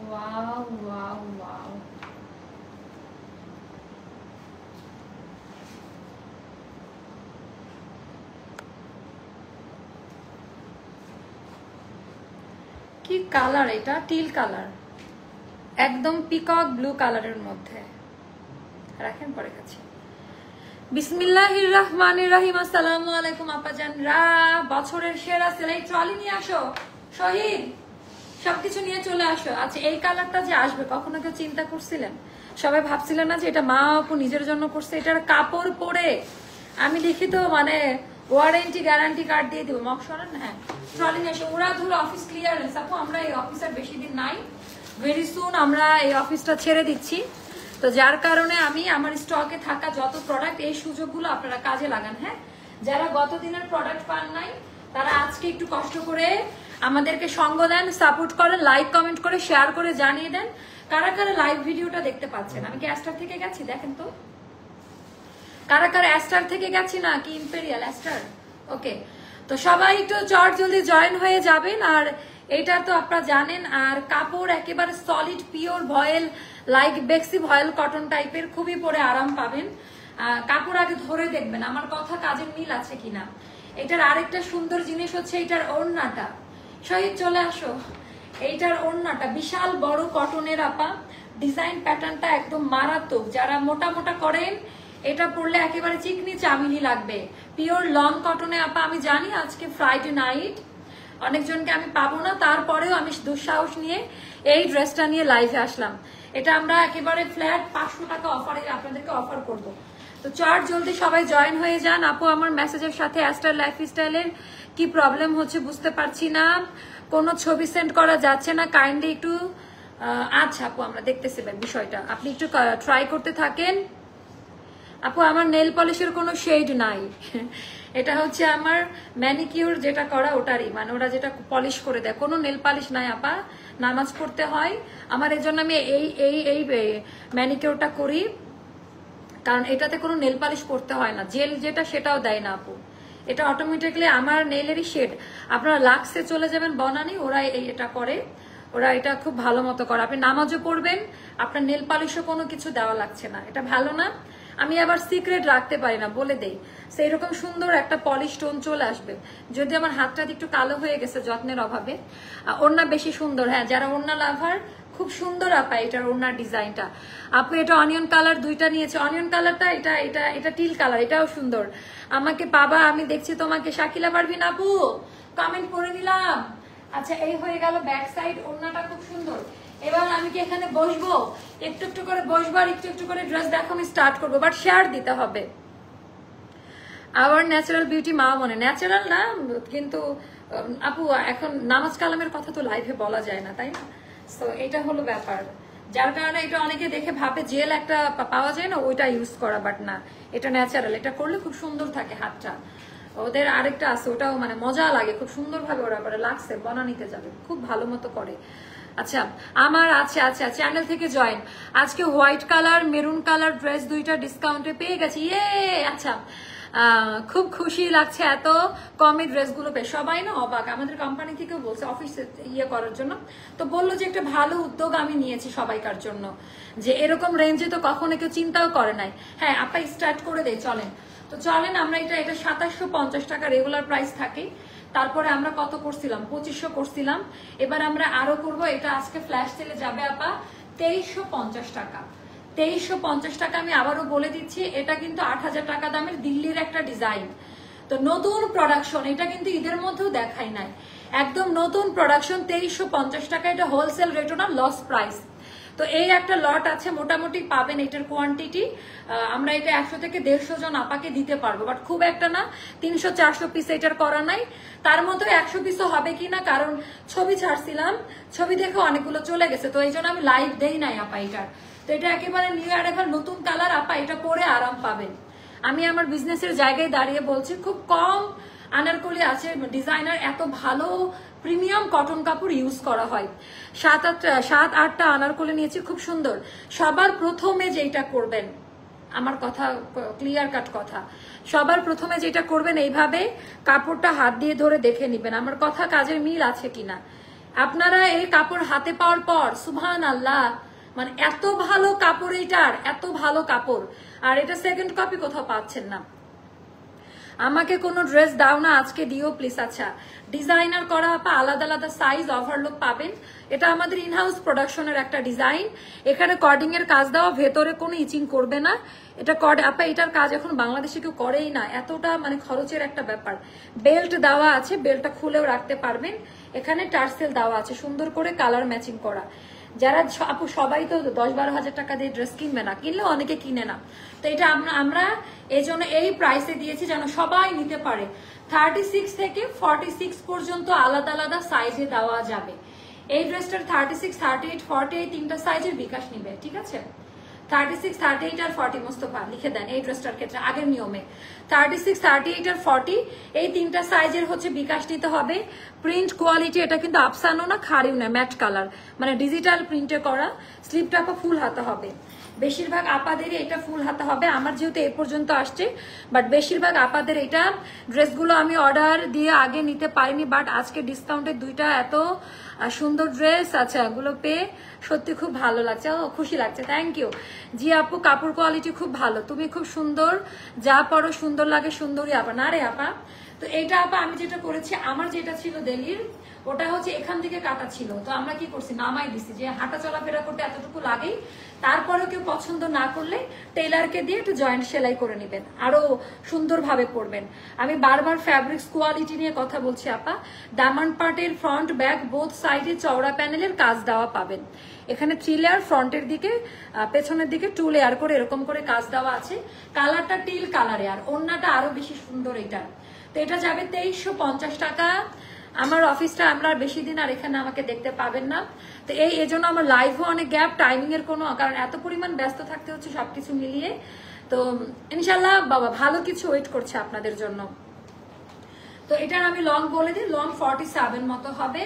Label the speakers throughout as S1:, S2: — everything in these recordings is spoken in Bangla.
S1: ওয়াও ওয়াও ওয়াও, কি কালার এটা, টিল কালার, একদম পিকক ব্লু কালারের মধ্যে। রাখেন পরে কাছে। বিসমিল্লাহির রহমানির রহিম। আসসালামু আলাইকুম আপাজানরা, বছরের সেরা সেলাই ট্রলি নিয়ে আসো শহীদ, সবকিছু নিয়ে চলে আসো। আচ্ছা এই কালারটা যে আসবে কখনো কেউ চিন্তা করছিলেন? সবাই ভাবছিলেন না যে এটা মা আপু নিজের জন্য করছে? এটার কাপড় পরে আমি লিখিত মানে ওয়ারেন্টি গ্যারান্টি কার্ড দিয়ে দিব। মকসরেন হ্যাঁ ট্রলি নিয়ে আসো। ওরা ধরো অফিস ক্লিয়ারেন্স আপু, আমরা এই অফিসের বেশি দিন নাই, ভেরি সুন আমরা এই অফিসটা ছেড়ে দিচ্ছি। তো যার কারণে আমি আমার স্টকে থাকা যত প্রোডাক্ট, এই সুযোগগুলো আপনারা কাজে লাগান। হ্যাঁ যারা গত দিনের প্রোডাক্ট পান নাই তারা আজকে একটু কষ্ট করে আমাদেরকে সঙ্গ দেন, সাপোর্ট করেন, লাইক কমেন্ট করে শেয়ার করে জানিয়ে দেন কারা কারা লাইভ ভিডিওটা দেখতে পাচ্ছেন। আমি কি অ্যাস্টার থেকে গেছি দেখেন তো, কারা কারা অ্যাস্টার থেকে গেছি না কি ইম্পেরিয়াল অ্যাস্টার? ওকে, তো সবাই একটু চট জলদি জয়েন হয়ে যাবেন। আর এটা তো আপনারা জানেন। আর কাপড় একেবারে সলিড পিওর ভয়েল, লাইক বেক্সি ভয়েল কটন টাইপের, খুবই পরে আরাম পাবেন। কাপড় আগে ধরে দেখবেন আমার কথা কাজের মিল আছে কিনা। এটার আরেকটা সুন্দর জিনিস হচ্ছে এটার ওড়নাটা। শহীদ চলে আসো। এইটার ওড়নাটা বিশাল বড় কটনের আপা, ডিজাইন প্যাটার্নটা একদম মারাত্মক। যারা মোটা মোটা করেন এটা পরলে একেবারে চিকনি চামিলি লাগবে। পিওর লং কটনে আপা। আমি জানি আজকে ফ্রাইডে নাইট, অনেকজনকে আমি পাবো না, তারপরেও আমি দুঃসাহস নিয়ে এই ড্রেসটা নিয়ে লাইভে আসলাম। এটা আমরা একেবারে ফ্ল্যাট 500 টাকা অফারে আপনাদেরকে অফার করব। তো চট জলদি সবাই জয়েন হয়ে যান। আপু আমার মেসেজের সাথে অ্যাস্টার লাইফস্টাইলের কি প্রবলেম হচ্ছে বুঝতে পারছি না, কোনো ছবি সেন্ড করা যাচ্ছে না, কাইন্ডলি একটু আচ্ছা আপু আমরা দেখতেছি বিষয়টা, আপনি একটু ট্রাই করতে থাকেন। আপু আমার নেল পলিশের কোনো শেড নাই, এটা হচ্ছে আমার ম্যানিকিউর যেটা করা ওটারই, মানে ওরা যেটা পলিশ করে দেয়, কোনো নেল পলিশ নাই আপা। নামাজ পড়তে হয় আমার, এই জন্য আমি এই এই এই ম্যানিকিউরটা করি, কারণ এটাতে কোনো নেল পালিশ করতে হয় না। জেল যেটা সেটাও দেয় না আপু, এটা অটোমেটিকলি আমার নেলেরই শেড। আপনারা লাক্সে চলে যাবেন বনানি, ওরা এটা করে, ওরা এটা খুব ভালো মতো করে। আপনি নামাজও পড়বেন, আপনার নেল পালিশও কোনো কিছু দেওয়া লাগছে না। এটা ভালো না? আমি আবার সিক্রেট রাখতে পারি না, বলে দেই। সেই রকম সুন্দর একটা পলিশ টোন চলে আসবে। যদি আমার হাতটা একটু কালো হয়ে গেছে যত্নের অভাবে। ওড়না বেশি সুন্দর, হ্যাঁ যারা ওড়না লাভার খুব সুন্দর আপা এটার ওড়নার ডিজাইনটা। আপু এটা অনিয়ন কালার দুইটা নিয়েছে, অনিয়ন কালারটা এটা এটা এটা টিল কালার, এটাও সুন্দর। আমাকে পাবা, আমি দেখছি তোমাকে। শাকিলা পারভিন আপু কমেন্ট করে দিলাম। আচ্ছা এই হয়ে গেল ব্যাক সাইড, ওড়নাটা খুব সুন্দর। এবার আমি কি এখানে বসবো, একটু একটু করে বসবো আর একটু একটু করে ড্রেস দেখো আমি স্টার্ট করবো, বাট শেয়ার দিতে হবে। আওয়ার ন্যাচারাল বিউটি মা মনে, ন্যাচারাল না কিন্তু আপু এখন নামাজ কালামের কথা তো লাইভে বলা যায় না, তাই না? তো এটা হলো ব্যাপার, যার কারণে এটা অনেকে দেখে ভাবে জেল একটা পাওয়া যায় না ওইটা ইউজ করা, বাট না, এটা ন্যাচারাল। এটা করলে খুব সুন্দর থাকে হাতটা। ওদের আরেকটা আছে, ওটাও মানে মজা লাগে, খুব সুন্দর ভাবে ওরা করে। লাগছে বনানিতে যাবে, খুব ভালো মতো করে। আচ্ছা আমার আছে আচ্ছা চ্যানেল থেকে জয়েন। আজকে white colour maroon colour dress দুইটা ডিসকাউন্টে পেয়ে গেছি, ইয়ে। আচ্ছা খুব খুশি লাগছে এত কমে ড্রেসগুলো পেয়ে। সবাই না অবাক, আমাদের কোম্পানি থেকেও বলছে অফিসে ইয়ে করার জন্য, তো বললো যে একটা ভালো উদ্যোগ আমি নিয়েছি সবাইকার জন্য, যে এরকম রেঞ্জে তো কখনো কেউ চিন্তাও করে নাই। হ্যাঁ আপা স্টার্ট করে দেয়, চলেন। তো চলেন আমরা এটা 2750 টাকা রেগুলার প্রাইস থাকে। তারপরে আমরা কত করছিলাম, 2500 করছিলাম। এবার আমরা আরো করব, এটা আজকে ফ্ল্যাশ সেলে যাবে আপা 2350 টাকা। 2350 টাকা। আমি আবারও বলে দিচ্ছি, এটা কিন্তু 8000 টাকা দামের দিল্লির একটা ডিজাইন। তো নতুন প্রোডাকশন, এটা কিন্তু ঈদের মধ্যেও দেখাই নাই, একদম নতুন প্রোডাকশন। 2350 টাকা, এটা হোলসেল রেটও না, লস প্রাইস। তো এই একটা লট আছে, মোটামুটি পাবেন এটার কোয়ান্টিটি। আমরা এটা 100 থেকে 150 জন আপাকে দিতে পারবো, বাট খুব একটা না, 300-400 পিস এটার করা নাই। তার মধ্যে 100 পিসও হবে কিনা, কারণ ছবি ছাড়ছিলাম, ছবি দেখে অনেকগুলো চলে গেছে, তো এই জন্য আমি লাইভ দেই নাই আপা এটার। তো এটা একেবারে নিউ অ্যারাইভাল নতুন কালার আপা, এটা পরে আরাম পাবেন। আমি আমার বিজনেসের জায়গায় দাঁড়িয়ে বলছি, খুব কম আনারকলি আছে ডিজাইনার, এত ভালো প্রিমিয়াম কটন কাপড় ইউজ করা হয়। 7-8টা আনারকলি নিয়েছি, খুব সুন্দর। সবার প্রথমে যেটা করবেন, আমার কথা ক্লিয়ার কাট কথা, সবার প্রথমে যেটা করবেন এইভাবে কাপড়টা হাত দিয়ে ধরে দেখে নিবেন আমার কথা কাজের মিল আছে কিনা। আপনারা এই কাপড় হাতে পাওয়ার পর সুবহানাল্লাহ, মানে এত ভালো কাপড়, এটার এত ভালো কাপড়। আর এটা সেকেন্ড কপি কোথাও পাচ্ছেন না। আমাকে কোনো ড্রেস দাও না, আজকে দিও প্লিজ। আচ্ছা, ডিজাইনার করা আপা, আলাদা আলাদা সাইজ ওভারলোক পাবেন। এটা আমাদের ইনহাউস প্রোডাকশনের একটা ডিজাইন। এখানে কর্ডিং এর কাজ দেওয়া, ভেতরে কোনো ইচিং করবে না। এটা আপা এটার কাজ এখন বাংলাদেশে কেউ করেই না, এতটা মানে খরচের একটা ব্যাপার। বেল্ট দেওয়া আছে, বেল্টটা খুলেও রাখতে পারবেন। এখানে টার্সেল দেওয়া আছে সুন্দর করে কালার ম্যাচিং করা। যারা আপু সবাই তো 10-12 হাজার টাকা দিয়ে ড্রেস কিনবে না, কিনলেও অনেকে কিনে না। তো এটা আমরা এই জন্য এই প্রাইসে দিয়েছি যেন সবাই নিতে পারে। 36 থেকে 46 পর্যন্ত আলাদা আলাদা সাইজে দেওয়া যাবে। এই ড্রেসটার 36, 38, 40 এই তিনটা সাইজের বিকাশ নিবে, ঠিক আছে? 36, 38 আর 40 মোস্তফা লিখে দেন এই ড্রেসটার ক্ষেত্রে আগের নিয়মে। 36, 38 আর 40 এই তিনটা সাইজের হচ্ছে বিকাশ নিতে হবে। প্রিন্ট কোয়ালিটি এটা কিন্তু আফসানো না, খাড়িও না, ম্যাট কালার, মানে ডিজিটাল প্রিন্টে করা। স্লিপটা ফুল হাতা হবে। বেশিরভাগ আপাদেরই এটা ফুল হাতা হবে। আমার যেহেতু এ পর্যন্ত আসছে, বাট বেশিরভাগ আপাদের এটা ড্রেসগুলো আমি অর্ডার দিয়ে আগে নিতে পারিনি, বাট আজকে ডিসকাউন্টে দুইটা এত সুন্দর ড্রেস আছে, এগুলো পেয়ে সত্যি খুব ভালো লাগছে, খুশি লাগছে। Thank you. জি আপু, কাপড় কোয়ালিটি খুব ভালো, তুমি খুব সুন্দর, যা পরো সুন্দর লাগে, সুন্দরী আপা। না রে আপা, তো এইটা আপা আমি যেটা করেছি, আমার যেটা ছিল দিল্লির, ওটা হচ্ছে এখান থেকে কাটা ছিল। তো আমরা কি করছি, নামাই দিছি, যে হাঁটা চলাফেরা করতে এতটুকু লাগেই। তারপরেও কেউ পছন্দ না করলে টেলারকে দিয়ে একটু জয়েন্ট সেলাই করে নেবেন, আরো সুন্দরভাবে পরবেন। আমি বারবার ফ্যাব্রিক্স কোয়ালিটি নিয়ে কথা বলছি আপা। ডায়মন্ড পার্টের ফ্রন্ট ব্যাক বোথ সাইডে চওড়া প্যানেলের কাজ দেওয়া পাবেন। এখানে 3 লেয়ার, ফ্রন্টের দিকে পেছনের দিকে 2 লেয়ার করে এরকম করে কাজ দেওয়া আছে। কালারটা টিল কালারে, আর ওড়নাটা আরো বেশি সুন্দর এটা। তো এটা যাবে 2350 টাকা। আমার অফিসটা আমরা বেশি দিন আর এখানে আমাকে দেখতে পাবেন না। তো এই জন্য আমার লাইভও অনেক গ্যাপ, টাইমিং এর কোনো, কারণ এত পরিমাণ ব্যস্ত থাকতে হচ্ছে সবকিছু মিলিয়ে। তো ইনশাল্লাহ বাবা ভালো কিছু ওয়েট করছে আপনাদের জন্য। তো এটার আমি লং বলে দিই, লং 47 মতো হবে।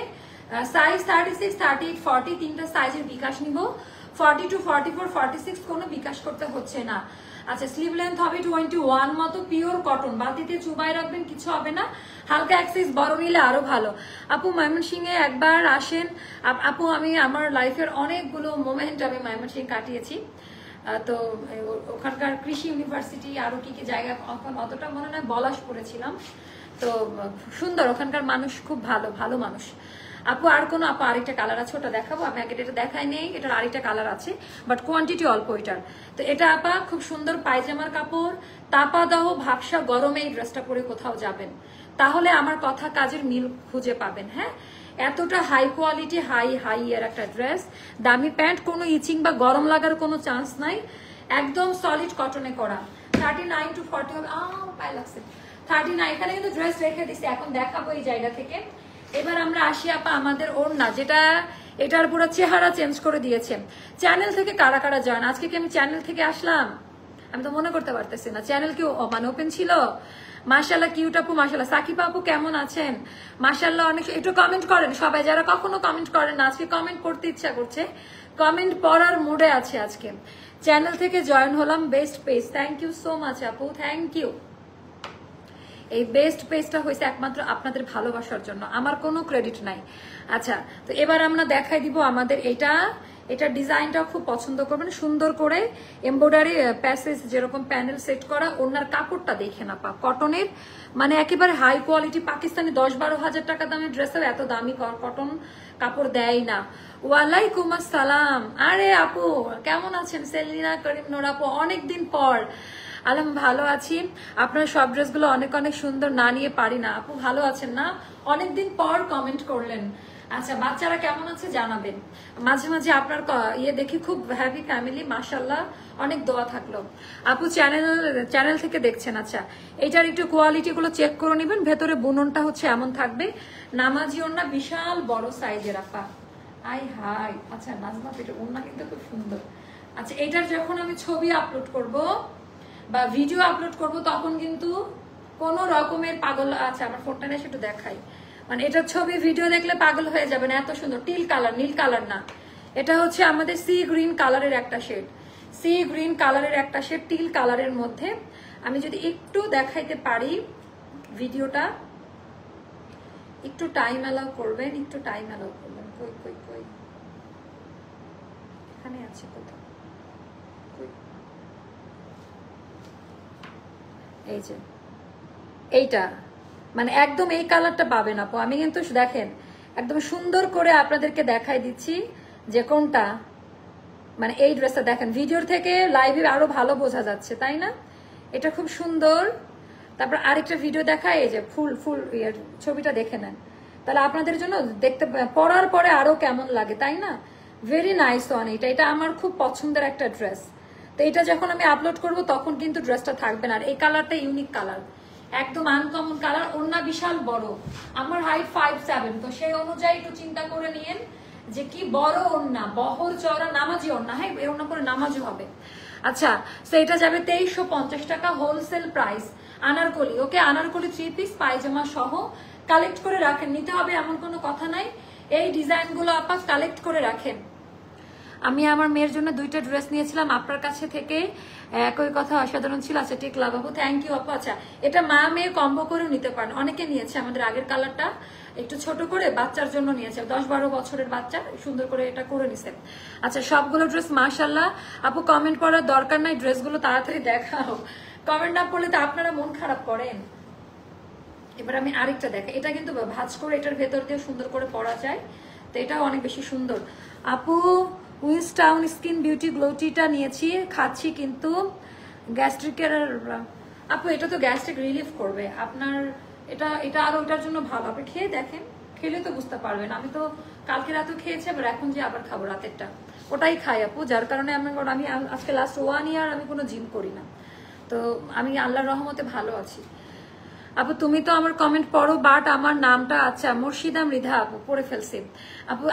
S1: সাইজ 36, 38, 40 তিনটা সাইজের বিকাশ নিব। 42, 44, 46 কোনো বিকাশ করতে হচ্ছে না। আচ্ছা, স্লিভ লেন্থ হবে 21 মতো, পিওর কটন, বালতিতে চুবাই রাখবেন, কিছু হবে না। হালকা এক সাইজ বড় নিলে আরো ভালো। আপু ময়মনসিংহে একবার আসেন। আপু আমি আমার লাইফের অনেকগুলো মোমেন্ট আমি ময়মনসিংহ কাটিয়েছি। তো ওখানকার কৃষি ইউনিভার্সিটি আরো কি কি জায়গা, অতটা মনে নয়, বলাস করেছিলাম। তো সুন্দর, ওখানকার মানুষ খুব ভালো, ভালো মানুষ। আপু আর কোনো, আপু আরেকটা কালার আছে, ওটা দেখাবো। আমি আগে এটা দেখাই নেই, এটার আরেকটা কালার আছে, বাট কোয়ান্টিটি অল্প এটার। তো এটা আপা খুব সুন্দর পায়জামার কাপড়, তাপাদাহ ভাবসা গরমে এই ড্রেসটা পরে কোথাও যাবেন, তাহলে আমার কথা কাজের মিল খুঁজে পাবেন। হ্যাঁ, এতটা হাই কোয়ালিটি, হাই এর একটা ড্রেস, দামি প্যান্ট, কোনো ইচিং বা গরম লাগার কোনো চান্স নাই, একদম সলিড কটনে করা। 39 to 40 হবে। পায়ে লাগছে 39। এখানে কিন্তু ড্রেস রেখে দিছি, এখন দেখাবো এই জায়গা থেকে। এবার আমরা আসি আপা আমাদের ওড়না, যেটা এটার পুরো চেহারা চেঞ্জ করে দিয়েছে। চ্যানেল থেকে কারা কারা জয়েন, আজকে কি আমি চ্যানেল থেকে আসলাম আমি তো মনে করতে পারতেছি না। চ্যানেল কি মানে ওপেন ছিল? মাশাআল্লাহ কিউট আপু, মাশাআল্লাহ। সাকিব আপু কেমন আছেন? মাশাআল্লাহ, অনেক একটু কমেন্ট করেন সবাই, যারা কখনো কমেন্ট করেন না, আজকে কমেন্ট করতে ইচ্ছা করছে, কমেন্ট পড়ার মুডে আছে আজকে। চ্যানেল থেকে জয়েন হলাম, best page, thank you so much আপু, থ্যাংক ইউ। এই বেস্ট পেজটা হয়েছে একমাত্র আপনাদের ভালোবাসার জন্য, আমার কোনো ক্রেডিট নাই। আচ্ছা, তো এবার আমরা দেখাই দিব আমাদের এটা ডিজাইনটাও খুব পছন্দ করবেন, সুন্দর করে এমব্রয়ডারি প্যাসেজ যেরকম প্যানেল সেট করা। ওনার কাপড়টা দেখে না পা, কটনের, মানে একেবারে হাই কোয়ালিটি। পাকিস্তানি 10-12 হাজার টাকা দামের ড্রেসের এত দামি কটন কাপড় দেয় না। ওয়ালাইকুম আসসালাম। আরে আপু কেমন আছেন? সেলিনা করিম নূর আপু, অনেকদিন পর। আলম ভালো আছি, আপনার সব ড্রেসগুলো অনেক অনেক সুন্দর, না নিয়ে পারি না। আপু ভালো আছেন না? অনেকদিন পর কমেন্ট করলেন। আচ্ছা, বাচ্চারা কেমন আছে জানাবেন। মাঝে মাঝে আপনার ইয়ে দেখি, খুব হ্যাপি ফ্যামিলি, মাশাআল্লাহ, অনেক দোয়া থাকলো। আপু চ্যানেল থেকে দেখছেন। আচ্ছা, এইটার একটু কোয়ালিটি গুলো চেক করে নেবেন। ভেতরে বুননটা হচ্ছে এমন থাকবে, নামাজি ওড়না, বিশাল বড় সাইজের আপা। আই হাই। আচ্ছা নাজমা, এটা ওড়না কিন্তু খুব সুন্দর। আচ্ছা, এইটার যখন আমি ছবি আপলোড করব বা ভিডিও আপলোড করব, তখন কিন্তু কোনো রকমের পাগল, আচ্ছা আমার ফোনটা নিয়ে একটু দেখাই, মানে এটার ছবি ভিডিও দেখলে পাগল হয়ে যাবেন, এত সুন্দর। টিল কালার, নীল কালার না, এটা হচ্ছে আমাদের সি গ্রিন কালারের একটা শেড, সি গ্রিন কালারের একটা শেড টিল কালারের মধ্যে। আমি যদি একটু দেখাইতে পারি ভিডিওটা, একটু টাইম অ্যালাউ করবেন, একটু টাইম অ্যালাউ করবেন। কই কই কই এখানে আছে কোথাও, এই যে এইটা মানে একদম এই কালারটা পাবেন আপু। আমি কিন্তু দেখেন একদম সুন্দর করে আপনাদেরকে দেখাই দিচ্ছি যে কোনটা, মানে এই ড্রেসটা দেখেন ভিডিওর থেকে লাইভে আরো ভালো বোঝা যাচ্ছে তাই না? এটা খুব সুন্দর। তারপর আরেকটা ভিডিও দেখায়, এই যে ফুল ফুল ছবিটা দেখে নেন, তাহলে আপনাদের জন্য দেখতে পরার পরে আরো কেমন লাগে তাই না? Very nice one. এটা আমার খুব পছন্দের একটা ড্রেস। তো এটা যখন আমি আপলোড করব তখন কিন্তু ড্রেসটা থাকবে না। আর এই কালারটা ইউনিক কালার, একদম আনকমন কালার। ওড়না বিশাল বড়, আমার হাইট 5'7", তো সেই অনুযায়ী একটু চিন্তা করে নিয়েন যে কি বড় ওড়না, বহর চওড়া নামাজি ওড়না। হ্যাঁ, এই ওড়না করে নামাজও হবে। আচ্ছা, তো এটা যাবে 2350 টাকা হোলসেল প্রাইস। আনারকলি, ওকে, আনারকলি 3 পিস পায়জামা সহ কালেক্ট করে রাখেন। নিতে হবে এমন কোনো কথা নাই, এই ডিজাইনগুলো আপা কালেক্ট করে রাখেন। আমি আমার মেয়ের জন্য 2টা ড্রেস নিয়েছিলাম আপনার কাছে থেকে, একই কথা অসাধারণ ছিল। আচ্ছা ঠিক লাভ আপু, থ্যাংক ইউ আপু। আচ্ছা, এটা মা মেয়ে কম্বো করেও নিতে পারেন, অনেকে নিয়েছে। আমাদের আগের কালারটা একটু ছোট করে বাচ্চার জন্য নিয়েছে, 10-12 বছরের বাচ্চা, সুন্দর করে এটা করে নিছে। আচ্ছা, সবগুলো ড্রেস মাশাআল্লাহ। আপু কমেন্ট করার দরকার নাই, ড্রেসগুলো তাড়াতাড়ি দেখাও। কমেন্ট না পড়লে তো আপনারা মন খারাপ করেন। এবার আমি আরেকটা দেখাই, এটা কিন্তু ভাঁজ করে এটার ভেতর দিয়ে সুন্দর করে পরা যায়, তো এটাও অনেক বেশি সুন্দর। আপু উইন্সটাউন স্কিন বিউটি গ্লো টিটা নিয়েছি, খাচ্ছি কিন্তু গ্যাস্ট্রিকের। আপু এটা তো গ্যাস্ট্রিক রিলিফ করবে আপনার, এটা আরো ওটার জন্য ভালো। আপনি খেয়ে দেখেন, খেলে তো বুঝতে পারবেন। আমি তো কালকে রাতেও খেয়েছি, আবার এখন যে আবার খাবো রাতেরটা, ওটাই খাই আপু। যার কারণে আমি আজকে লাস্ট 1 ইয়ার আমি কোনো জিম করি না, তো আমি আল্লাহর রহমতে ভালো আছি। আপু তুমি তো আমার কমেন্ট পড়ো, বাট আমার নামটা আচ্ছা মুর্শিদা মৃধা আপু পড়ে ফেলছি।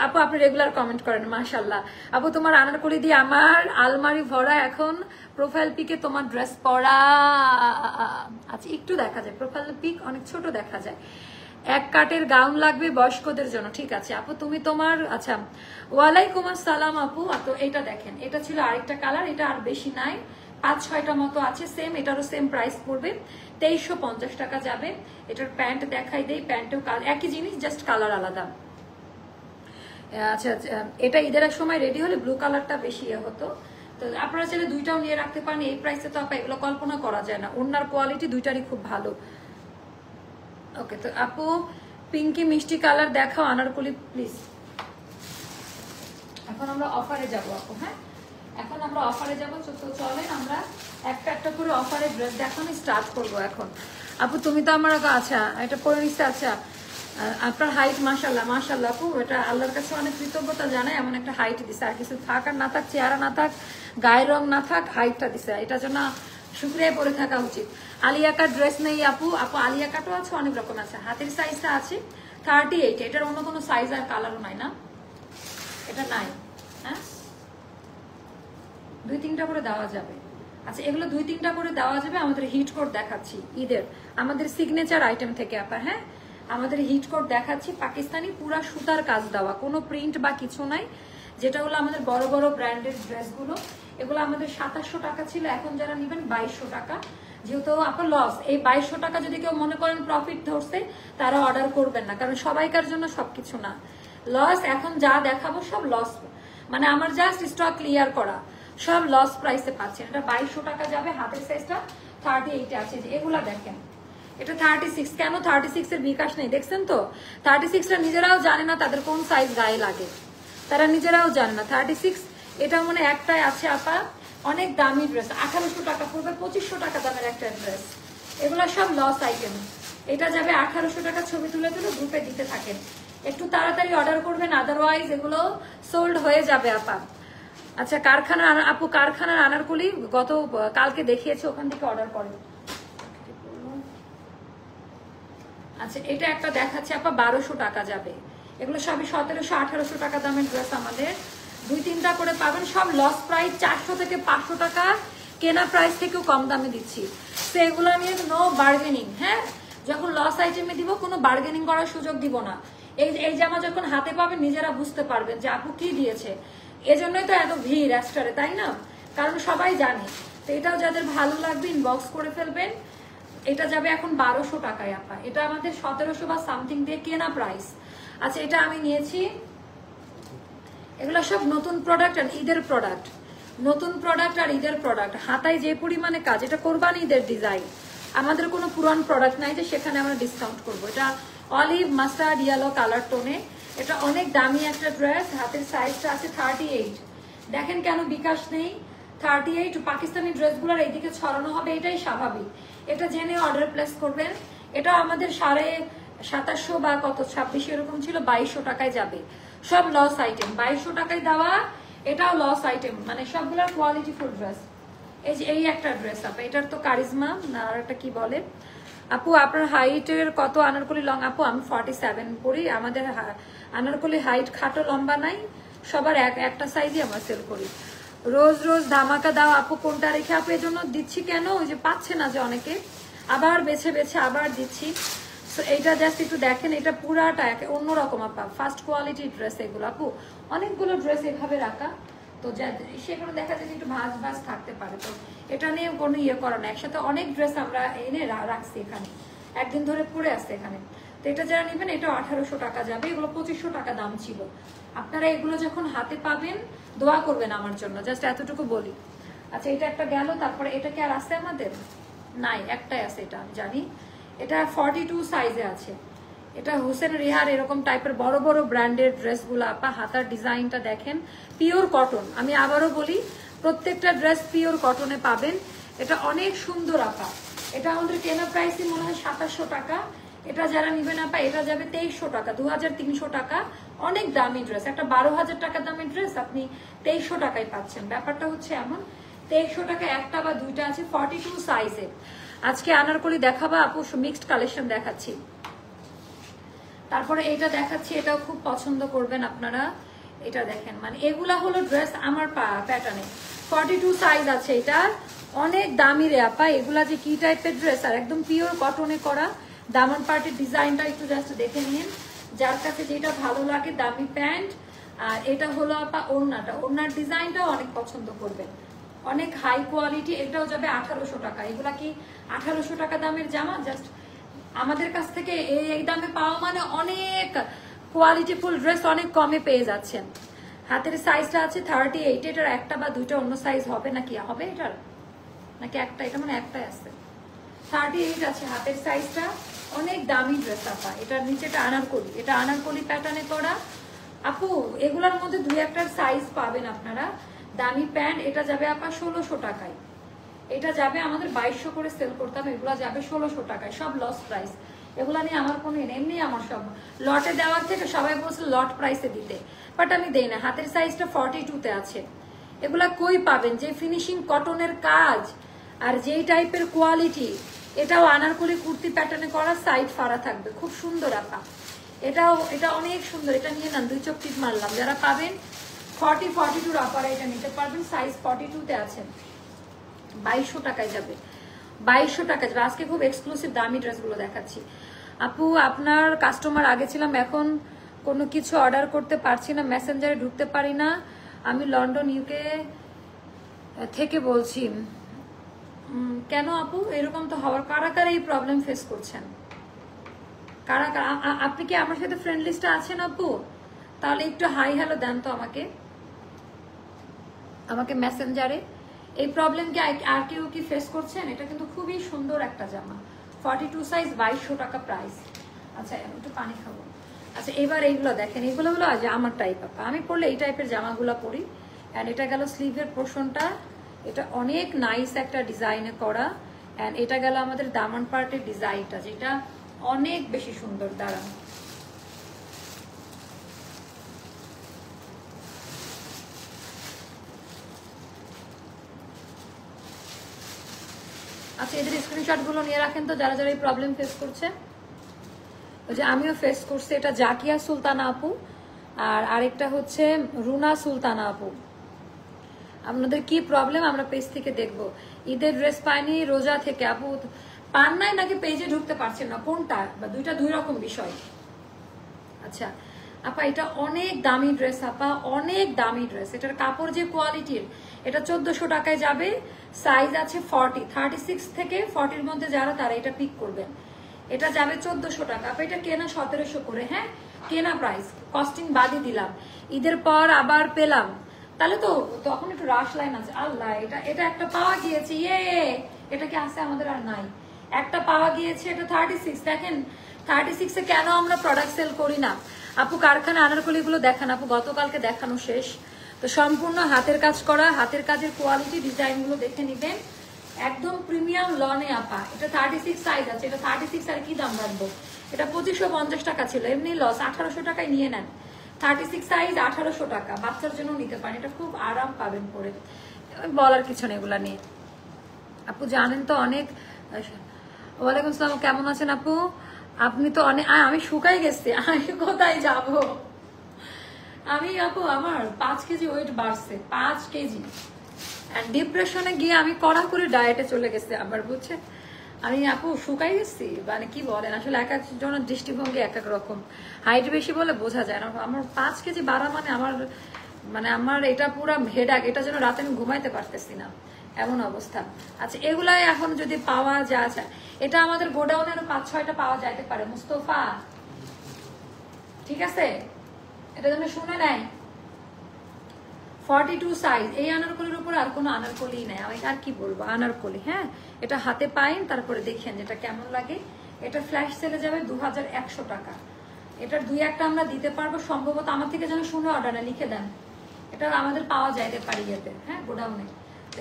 S1: আপু আপনি রেগুলার কমেন্ট করেন, মাশাআল্লাহ। আপু তোমার আনারকলি দিয়ে আমার আলমারি ভরা, এখন প্রোফাইল পিকে তোমার ড্রেস পরা। আচ্ছা, একটু দেখা যায় প্রোফাইল পিক, অনেক ছোট দেখা যায়। 1 কাটের গাউন লাগবে বয়স্কদের জন্য, ঠিক আছে আপু তুমি তোমার। আচ্ছা, ওয়ালাইকুম আসসালাম আপু। তো এটা দেখেন, এটা ছিল আরেকটা কালার, এটা আর বেশি নাই, 5-6টা মতো আছে সেম, এটারও সেম প্রাইস পড়বে 2350 টাকা যাবে। এটার প্যান্ট দেখাই দেই, প্যান্টেও একই জিনিস, জাস্ট কালার আলাদা। আচ্ছা, এটা ঈদের সময় রেডি হলে ব্লু কালারটা বেশি হতো, তো আপনারা চাইলে 2টাও নিয়ে রাখতে পারেন। এই প্রাইসে তো আপা এগুলো কল্পনা করা যায় না। ওনার কোয়ালিটি 2টারই খুব ভালো। ওকে, তো আপু পিঙ্কি মিষ্টি কালার দেখাও আনারকলি প্লিজ। এখন আমরা অফারে যাবো আপু। হ্যাঁ, এখন আমরা অফারে যাবো, তো চলেন আমরা একটা একটা করে অফারে ড্রেস দেখানো স্টার্ট করবো এখন। আপু তুমি তো আমার, আচ্ছা এটা পরে নিচ্ছে। আচ্ছা, আপনার হাইট মাশাআল্লাহ মাশাআল্লাহ আপু, এটা আল্লাহর কাছে অনেক কৃতজ্ঞতা জানাই, এমন একটা হাইট দিছে। আর কিছু থাক আর না থাক, চেহারা না থাক, গায়ের রং না থাক, হাইটটা দিছে, এটার জন্য শুক্রিয়া পরে থাকা উচিত। আলিয়া কাট ড্রেস নেই আপু? আপু আলিয়া কাটও আছে, অনেক রকম আছে। হাতের সাইজটা আছে 38, এটার অন্য কোনো সাইজ আর কালারও নাই না, এটা নাই। হ্যাঁ, 2-3টা করে দেওয়া যাবে। আচ্ছা, এগুলো 2-3টা করে দেওয়া যাবে। আমাদের হিট কোট দেখাচ্ছি ঈদের, আমাদের সিগনেচার আইটেম থেকে আপা। হ্যাঁ, আমাদের হিট কোট দেখাচ্ছি, পাকিস্তানি পুরা সুতার কাজ দেওয়া, কোনো প্রিন্ট বা কিছু নাই। যেটা হলো আমাদের বড় বড় ব্র্যান্ডের ড্রেসগুলো, এগুলো আমাদের 2700 টাকা ছিল, এখন যারা নেবেন 2200 টাকা। যেহেতু আপনার লস, এই 2200 টাকা যদি কেউ মনে করেন প্রফিট ধরছে, তারা অর্ডার করবেন না, কারণ সবাইকার জন্য সবকিছু না লস। এখন যা দেখাবো সব লস, মানে আমার জাস্ট স্টক ক্লিয়ার করা, সব লস প্রাইসে পাচ্ছেন। এটা 2200 টাকা যাবে। হাতের সাইজটা 38 আছে। যে এগুলা দেখেন, এটা 36। কেন 36 এর বিকাশ নেই দেখছেন তো? 36টা নিজেরাও জানে না তাদের কোন সাইজ গায়ে লাগে, তারা নিজেরাও জানে না। 36 এটা মানে একটাই আছে আপা, অনেক দামি ড্রেস, 1800 টাকা পড়বে, 2500 টাকা দামের একটা ড্রেস। এগুলো সব লস আইটেম। এটা যাবে 1800 টাকা। ছবি তুলে তুলে গ্রুপে দিতে থাকেন, একটু তাড়াতাড়ি অর্ডার করবেন, আদারওয়াইজ এগুলো সোল্ড হয়ে যাবে আপা। আচ্ছা, কারখানার আপু, কারখানার আনারকলি গত কালকে দেখিয়েছে, ওখান থেকে অর্ডার করেন। আচ্ছা, এটা একটা দেখাচ্ছে আপা, 1200 টাকা যাবে। এগুলো সবই 1700-1800 টাকা দামের ড্রেস। আমাদের 2-3টা করে পাবেন, সব লস প্রাইস। 400 থেকে 500 টাকা কেনা প্রাইস থেকেও কম দামে দিচ্ছি, তো এগুলো নিয়ে নো বার্গেনিং। হ্যাঁ, যখন লস আইটেমে দিব কোনো বার্গেনিং করার সুযোগ দিব না। এই জামা যখন হাতে পাবেন নিজেরা বুঝতে পারবেন যে আপু কি দিয়েছে। এজন্যই তো এত ভিড় এক্সট্রারে, তাই না? কারণ সবাই জানে। তো এটাও যাদের ভালো লাগবে ইনবক্স করে ফেলবেন। এটা যাবে এখন 1200 টাকায় আপা। এটা আমাদের 1700 বা সামথিং দিয়ে কেনা প্রাইস। আচ্ছা এটা আমি নিয়েছি, এগুলো সব নতুন প্রোডাক্ট আর ঈদের প্রোডাক্ট, নতুন প্রোডাক্ট আর ঈদের প্রোডাক্ট। হাতায় যে পরিমাণে কাজ, এটা কোরবানি ঈদের ডিজাইন, আমাদের কোনো পুরান প্রোডাক্ট নাই যে সেখানে আমরা ডিসকাউন্ট করবো। এটা অলিভ মাস্টার্ড ইয়েলো কালার টোনে, এটা অনেক দামি একটা ড্রেস। হাতের সাইজটা আছে 38। দেখেন কেন বিকাশ নেই, 38 পাকিস্তানি ড্রেসগুলোর এইদিকে ছড়ানো হবে, এটাই স্বাভাবিক। এটা জেনে অর্ডার প্লেস করবেন। এটা আমাদের 2750 বা কত 26 এরকম ছিল, 2200 টাকায় যাবে। সব লস আইটেম, 2200 টাকায় দেওয়া, এটাও লস আইটেম, মানে সবগুলোর কোয়ালিটি ফুল ড্রেস। এই যে এই একটা ড্রেস আপু, এটার তো কারিজমা না আর একটা কি বলে আপু, আপনার হাইটের কত আনারকলি লং? আপু আমি 47 পরি, আমাদের আনারকলি হাইট খাটো লম্বা নাই, সবার একটা সাইজই আমরা সেল করি। রোজ রোজ ধামাকা দাও আপু, কোনটা রেখে আপু এজন্য দিচ্ছি কেন, ওই যে পাচ্ছে না যে অনেকে, আবার বেছে বেছে আবার দিচ্ছি। এইটা জাস্ট একটু দেখেন, এটা পুরাটা অন্যরকম আপা, ফার্স্ট কোয়ালিটি ড্রেস এগুলো আপু। অনেকগুলো ড্রেস এভাবে রাখা, তো সেগুলো দেখা যায় একটু ভাঁজ ভাঁজ থাকতে পারে, তো এটা নিয়ে কোনো ইয়ে করা না। একসাথে অনেক ড্রেস আমরা এনে রাখছি এখানে, একদিন ধরে পরে আসছে এখানে। তো এটা যারা নেবেন এটা 1800 টাকা যাবে, এগুলো 2500 টাকা দাম ছিল। আপনারা এগুলো যখন হাতে পাবেন দোয়া করবেন আমার জন্য, জাস্ট এতটুকু বলি। আচ্ছা এটা একটা গেল, তারপরে এটা কি আর আছে আমাদের? নাই, একটাই আছে, এটা আমি জানি। এটা 42 সাইজে আছে। এটা হোসেন রেহার এরকম টাইপের বড় বড় ব্র্যান্ডের ড্রেসগুলো আপা, হাতার ডিজাইনটা দেখেন, পিওর কটন। আমি আবারও বলি, প্রত্যেকটা ড্রেস পিওর কটনে পাবেন। এটা অনেক সুন্দর আপা, এটা আমাদের কেনা প্রাইসই মনে হয় 2700 টাকা। এটা যারা নিবেন আপা এটা যাবে 2300 টাকা, 2300 টাকা। অনেক দামি ড্রেস, একটা 12000 টাকা দামের ড্রেস আপনি 2300 টাকায় পাচ্ছেন। ব্যাপারটা হচ্ছে এমন, 2300 টাকা একটা বা দুইটা আছে 42 সাইজে। আজকে আনারকলি দেখাবা আপু, মিক্সড কালেকশন দেখাচ্ছি। তারপরে এটা দেখাচ্ছি, এটাও খুব পছন্দ করবেন আপনারা। এটা দেখেন, মানে এগুলা হলো ড্রেস আমার প্যাটার্নে 42 সাইজ আছে। এটা অনেক দামি রে আপা, এগুলা যে কি টাইপের ড্রেস, আর একদম পিওর কটনে করা। দামান পার্টির ডিজাইনটা একটু জাস্ট দেখে নিন, যার কাছে যেটা ভালো লাগে। দামি প্যান্ট, আর এটা হলো আপা ওড়নাটা, ওড়নার ডিজাইনটাও অনেক পছন্দ করবেন, অনেক হাই কোয়ালিটি। এটাও যাবে 1800 টাকা। এগুলা কি 1800 টাকা দামের জামা? জাস্ট আমাদের কাছ থেকে এই দামে পাওয়া মানে অনেক কোয়ালিটি ফুল ড্রেস অনেক কমে পেয়ে যাচ্ছেন। হাতের সাইজটা আছে 38। এটার একটা বা দুইটা অন্য সাইজ হবে নাকি, হবে এটার নাকি একটা? এটা মানে একটাই আছে, 38 আছে হাতের সাইজটা। অনেক দামি ড্রেস আপা। এটার নিচেটা আনারকলি, এটা আনারকলি প্যাটার্নে করা আপু। এগুলোর মধ্যে দুই একটার সাইজ পাবেন আপনারা। দামি প্যান্ট, এটা যাবে আপা 1600 টাকায়। এটা যাবে আমাদের 2200 করে সেল করতাম, এগুলো যাবে 1600 টাকায়। সব লস প্রাইস, এগুলো নিয়ে আমার কোনো এমনি আমার সব লটে দেওয়ার থেকে সবাই বলছে লট প্রাইসে দিতে, বাট আমি দেই না। হাতের সাইজটা 42-তে আছে। এগুলা কই পাবেন? যে ফিনিশিং কটনের কাজ আর যেই টাইপের কোয়ালিটি। এটাও আনারকলি কুর্তি প্যাটার্নে করা, সাইড ফাড়া থাকবে, খুব সুন্দর আপা। এটা অনেক সুন্দর। এটা নিয়ে নেন, 2 চোখ টিপ মারলাম। যারা পাবেন 42 আপারা এটা নিতে পারবেন, সাইজ 42-তে আছে। 2200 টাকায় যাবে, 2200 টাকা যাবে। আজকে খুব এক্সক্লুসিভ দামি ড্রেসগুলো দেখাচ্ছি আপু। আপনার কাস্টমার আগে ছিলাম, এখন কোনো কিছু অর্ডার করতে পারছি না, মেসেঞ্জারে ঢুকতে পারি না। আমি লন্ডন ইউকে থেকে বলছি। কেন আপু এরকম তো হওয়ার? কারা কারা এই প্রবলেম ফেস করছেন? কারা কারা? আপনি কি আমার সাথে ফ্রেন্ড লিস্টে আছেন আপু? তাহলে একটু হাই হ্যালো দেন তো আমাকে মেসেঞ্জারে। এই প্রবলেম কি আর কেউ কি ফেস করছেন? এটা কিন্তু খুবই সুন্দর একটা জামা, 42 সাইজ, 2200 টাকা প্রাইস। আচ্ছা একটু পানি খাবো। আচ্ছা এবার এইগুলো দেখেন, এগুলো হলো আমার টাইপ আপা। আমি পরলে এই টাইপের জামাগুলো পরি। অ্যান্ড এটা গেল স্লিভের পোর্শনটা, এটা অনেক নাইস একটা ডিজাইনে করা। অ্যান্ড এটা গেল আমাদের দামান পার্টের ডিজাইনটা, যেটা অনেক বেশি সুন্দর। দাঁড়ান, আচ্ছা এদের স্ক্রিনশট গুলো নিয়ে রাখেন তো, যারা যারা এই প্রবলেম ফেস করছে। ওই যে আমিও ফেস করছি। এটা জাকিয়া সুলতানা আপু, আর আরেকটা হচ্ছে রুনা সুলতানা আপু। আপনাদের কি প্রবলেম আমরা পেজ থেকে দেখবো। ঈদের ড্রেস পাইনি রোজা থেকে আপু, পান নাই নাকি পেজে ঢুকতে পারছেন না, কোনটা? বা দুইটা দুই রকম বিষয়। আচ্ছা আপা এটা অনেক দামি ড্রেস আপা, অনেক দামি ড্রেস। এটার কাপড় যে কোয়ালিটির, এটা 1400 টাকায় যাবে। সাইজ আছে 40, 36 থেকে 40-র মধ্যে যারা তারা এটা পিক করবেন। এটা যাবে 1400 টাকা আপা। এটা কেনা 1700 করে, হ্যাঁ কেনা প্রাইস, কস্টিং বাদই দিলাম। ঈদের পর আবার পেলাম, তাহলে তো তখন একটু রাশ লাইন আছে। আল্লাহ, এটা এটা একটা পাওয়া গিয়েছে, ইয়ে এটা কি আছে আমাদের? আর নাই, একটা পাওয়া গিয়েছে। এটা 36, দেখেন 36-এ কেন আমরা প্রোডাক্ট সেল করি না? আপু কারখানা আনারকলি গুলো দেখান আপু, গতকালকে দেখানো শেষ। তো সম্পূর্ণ হাতের কাজ করা, হাতের কাজের কোয়ালিটি, ডিজাইন গুলো দেখে নিবেন। একদম প্রিমিয়াম লনে আপা। এটা 36 সাইজ আছে। এটা 36 আর কি দাম রাখবো? এটা 2550 টাকা ছিল, এমনি লস। 1800 টাকায় নিয়ে নেন। 36 সাইজ 1800 টাকা, বাচ্চার জন্য নিতে পারেন। এটা খুব আরাম পাবেন পরে, বলার কিছু নেই এগুলা নিয়ে। আপু জানেন তো অনেক। ওয়ালাইকুম আসসালাম, কেমন আছেন আপু? আপনি তো অনেক, আমি শুকাই গেছি, আমি কোথায় যাব? আমি আপু আমার 5 কেজি ওয়েট বাড়ছে, 5 কেজি। ডিপ্রেশনে গিয়ে আমি কড়া করে ডায়েটে চলে গেছি আবার, বুঝছেন? আমি আপু শুকাই গেছি, মানে কি বলেন, আসলে এক একজনের দৃষ্টিভঙ্গি এক এক রকম। হাইট বেশি বলে বোঝা যায় না। আমার 5 কেজি বাড়া মানে আমার এটা পুরো হেডাক, এটা যেন রাতে আমি ঘুমাইতে পারতেছি না, এমন অবস্থা। আচ্ছা, এগুলাই এখন যদি পাওয়া যায়, এটা আমাদের গোডাউনে আরো 5-6টা পাওয়া যাইতে পারে মুস্তফা, ঠিক আছে? এটা যেন শুনে নেয়। 42 সাইজ, এই আনারকলির উপর আর কোনো আনারকলি নাই, আমি আর কি বলবো, আনারকলি। হ্যাঁ, এটা হাতে পাইন, তারপরে দেখেন যেটা কেমন লাগে। এটা ফ্ল্যাশ সেলে যাবে 2100 টাকা। এটার 2-1টা আমরা দিতে পারবো সম্ভবত, আমার থেকে যেন শুনে অর্ডারে লিখে দেন। এটা আমাদের পাওয়া যাইতে পারি ইয়েতে, হ্যাঁ গোডাউনে। তো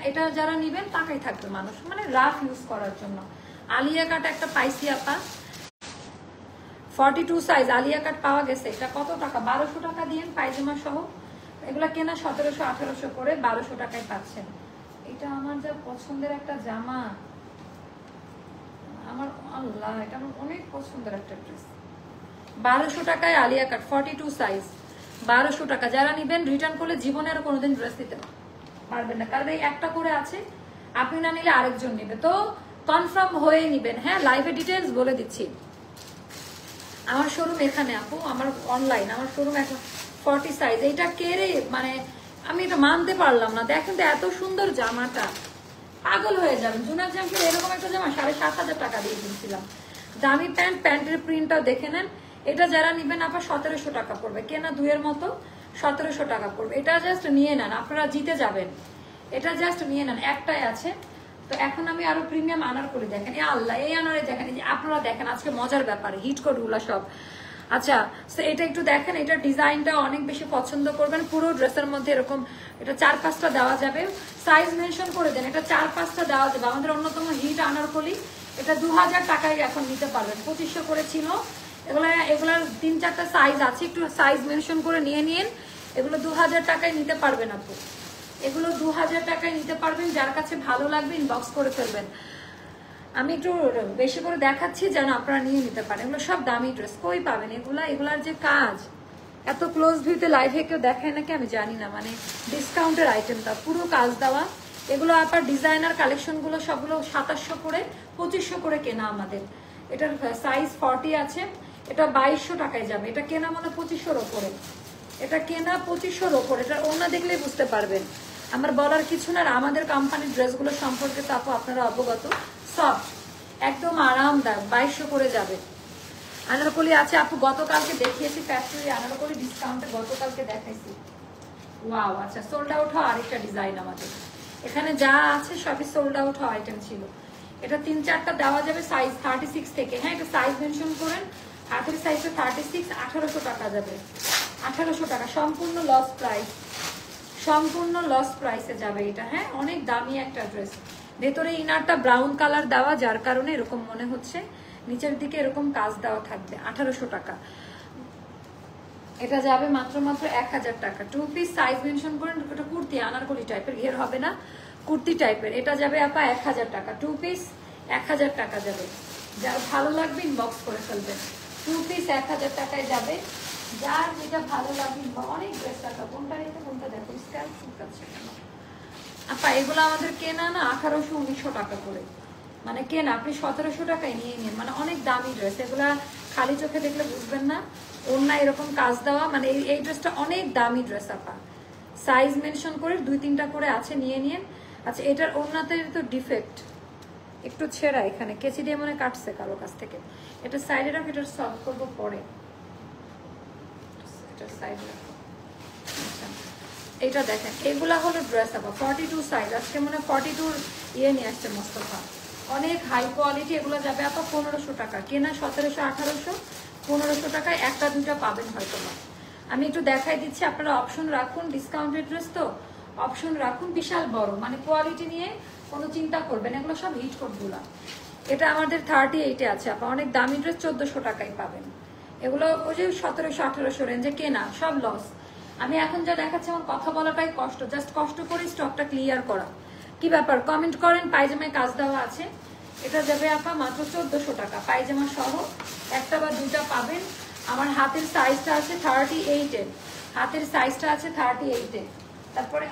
S1: এটা যারা নিবেন টাকাই থাকবে মানুষ, মানে রাফ ইউজ করার জন্য। আলিয়া কাট একটা পাইছি আপা, 42 সাইজ আলিয়া কাট পাওয়া গেছে। এটা কত টাকা? 1200 টাকা দিয়ে পায়জামা সহ। এগুলা কেনা 1700-1800 করে, 1200 টাকায় পাচ্ছেন। এটা আমার যা পছন্দের একটা জামা, আমার আল্লাহ, এটা আমার অনেক পছন্দের একটা ড্রেস। 1200 টাকায় আলিয়া কাট 42 সাইজ, 1200 টাকা। যারা নিবেন রিটার্ন করলে জীবনে আর কোনোদিন ড্রেস দিতে পারবেন না, কারণ এই একটা করে আছে, আপনি না নিলে আরেকজন নিবে। তো কনফার্ম হয়ে নিবেন। হ্যাঁ, লাইভে ডিটেলস বলে দিচ্ছি। আমার শোরুম এখানে আপু, আমার অনলাইন, আমার শোরুম এখন 40 সাইজ। এইটা কেড়ে, মানে আমি এটা মানতে পারলাম না। দেখেন তো এত সুন্দর জামাটা, পাগল হয়ে যাবেন। জুনার জামশের এরকম একটা জামা 7500 টাকা দিয়ে কিনছিলাম। দামি প্যান্ট, প্যান্টের প্রিন্টটাও দেখে নেন। এটা যারা নিবেন আপা 1700 টাকা পড়বে, কেনা 2-এর মতো 1700 টাকা পড়বে। এটা জাস্ট নিয়ে নেন, আপনারা জিতে যাবেন। এটা জাস্ট নিয়ে নেন, একটাই আছে। তো এখন আমি আরো প্রিমিয়াম আনারকলি দেখেন, এ আল্লাহ, এই আনারে দেখেন, এই যে আপনারা দেখেন আজকে মজার ব্যাপার, হিট কোড গুলা সব। আচ্ছা, তো এটা একটু দেখেন, এটা ডিজাইনটা অনেক বেশি পছন্দ করবেন। পুরো ড্রেসের মধ্যে এরকম এটা 4-5টা দেওয়া যাবে। সাইজ মেনশন করে দেন, এটা 4-5টা দেওয়া যাবে। আমাদের অন্যতম হিট আনারকলি, এটা 2000 টাকায় এখন নিতে পারবেন, 2500 করে ছিল। এগুলার 3-4টা সাইজ আছে, একটু সাইজ মেনশন করে নিয়ে নিন। এগুলো 2000 টাকায় নিতে পারবেন আপু, এগুলো 2000 টাকায় নিতে পারবেন। যার কাছে ভালো লাগবে ইনবক্স করে ফেলবেন। আমি একটু বেশি করে দেখাচ্ছি যেন আপনারা নিয়ে নিতে পারেন। এগুলো সব দামি ড্রেস, কই পাবেন এগুলার যে কাজ, এত ক্লোজ ভিউতে লাইভে কেউ দেখায় নাকি আমি জানি না, মানে ডিসকাউন্টের আইটেমটা পুরো কাজ দেওয়া। এগুলো আপনার ডিজাইনার কালেকশনগুলো সবগুলো 2700 করে, 2500 করে কেনা আমাদের। এটার সাইজ 40 আছে, এটা 2200 টাকায় যাবে। এটা কেনা মানে 2500-র ওপরে, এটা কেনা 2500-র ওপরে। এটা ওনা দেখলেই বুঝতে পারবেন, আমার বলার কিছু না। আমাদের কোম্পানির ড্রেসগুলো সম্পর্কে তো আপু আপনারা অবগত। সফট, একদম আরামদায়ক, 2200 করে যাবে। আনারকলি আছে আপু, গতকালকে দেখিয়েছি ফ্যাক্টরি আনারকলি ডিসকাউন্টে, গতকালকে দেখাইছি। ওয়াও, আচ্ছা, সোল্ড আউট হওয়া আরেকটা ডিজাইন আমাদের এখানে যা আছে সবই সোল্ড আউট হওয়া আইটেম ছিল। এটা 3-4টা দেওয়া যাবে সাইজ 36 থেকে। হ্যাঁ, এটা সাইজ মেনশন করেন, হাতের সাইজে 36, 1800 টাকা যাবে। 1800 টাকা সম্পূর্ণ লস প্রাইস, সম্পূর্ণ লস প্রাইসে যাবে এটা। হ্যাঁ, অনেক দামি একটা ড্রেস। ভেতরে ইনারটা ব্রাউন কালার দেওয়া, যার কারণে এরকম মনে হচ্ছে। নিচের দিকে এরকম কাজ দেওয়া থাকবে। 1800 টাকা এটা যাবে, মাত্র 1000 টাকা। 2 পিস সাইজ মেনশন করেন। এটা কুর্তি আনারকলি টাইপের, ঘের হবে না, কুর্তি টাইপের। এটা যাবে আপা 1000 টাকা। 2 পিস 1000 টাকা যাবে। যার ভালো লাগবে ইনবক্স করে ফেলবেন। 2 পিস 1000 টাকায় যাবে, যার যেটা ভালো লাগবে। অনেক ড্রেস টাকা, কোনটা নিতে কোনটা দেখো, স্ক্যান আছে আপা। এগুলো আমাদের কেনা না 1800-1900 টাকা করে, মানে কেনা আপনি 1700 টাকায় নিয়ে নিন, মানে অনেক দামি ড্রেস। এগুলা খালি চোখে দেখলে বুঝবেন না। ওড়না এরকম কাজ দেওয়া, মানে এই ড্রেসটা অনেক দামি ড্রেস আপা। সাইজ মেনশন করে 2-3টা করে আছে, নিয়ে নিন। আচ্ছা এটার ওড়নাতে তো ডিফেক্ট একটু ছেঁড়া, এখানে কেচি দিয়ে মনে কাটছে কারো কাছ থেকে। এটা সাইডে রাখো, এটা সলভ করবো পরে। এটা সাইডে রাখো। আচ্ছা এটা দেখেন, এগুলা হলো ড্রেস আপা 42 সাইজ। আজকে মনে 42 ইয়ে নিয়ে আসছে মোস্তফা, অনেক হাই কোয়ালিটি। এগুলো যাবে আপা 1500 টাকা, কেনা 1700-1800, 1500 টাকায় একটা দুটা পাবেন হয়তো না। আমি একটু দেখাই দিচ্ছি, আপনারা অপশন রাখুন, ডিসকাউন্টেড ড্রেস তো অপশন রাখুন বিশাল বড়, মানে কোয়ালিটি নিয়ে কোনো চিন্তা করবেন, এগুলো সব হিট কোডগুলা। এটা আমাদের 38-এ আছে আপা, অনেক দামি ড্রেস 1400 টাকায় পাবেন। এগুলো ওই যে 1700-1800 রেঞ্জে কেনা, সব লস। আমি এখন যা দেখাচ্ছি আমার কথা বলাটাই কষ্ট, জাস্ট কষ্ট করে স্টকটা ক্লিয়ার করা। কি ব্যাপার কমেন্ট করেন। পায়জামায় কাজ দেওয়া আছে, এটা যাবে আপা মাত্র 1400 টাকা, পায়জামা সহ একটা বা দুটা পাবেন। আমার হাতের সাইজটা আছে 38-এ, হাতের সাইজটা আছে 38-এ। তারপরে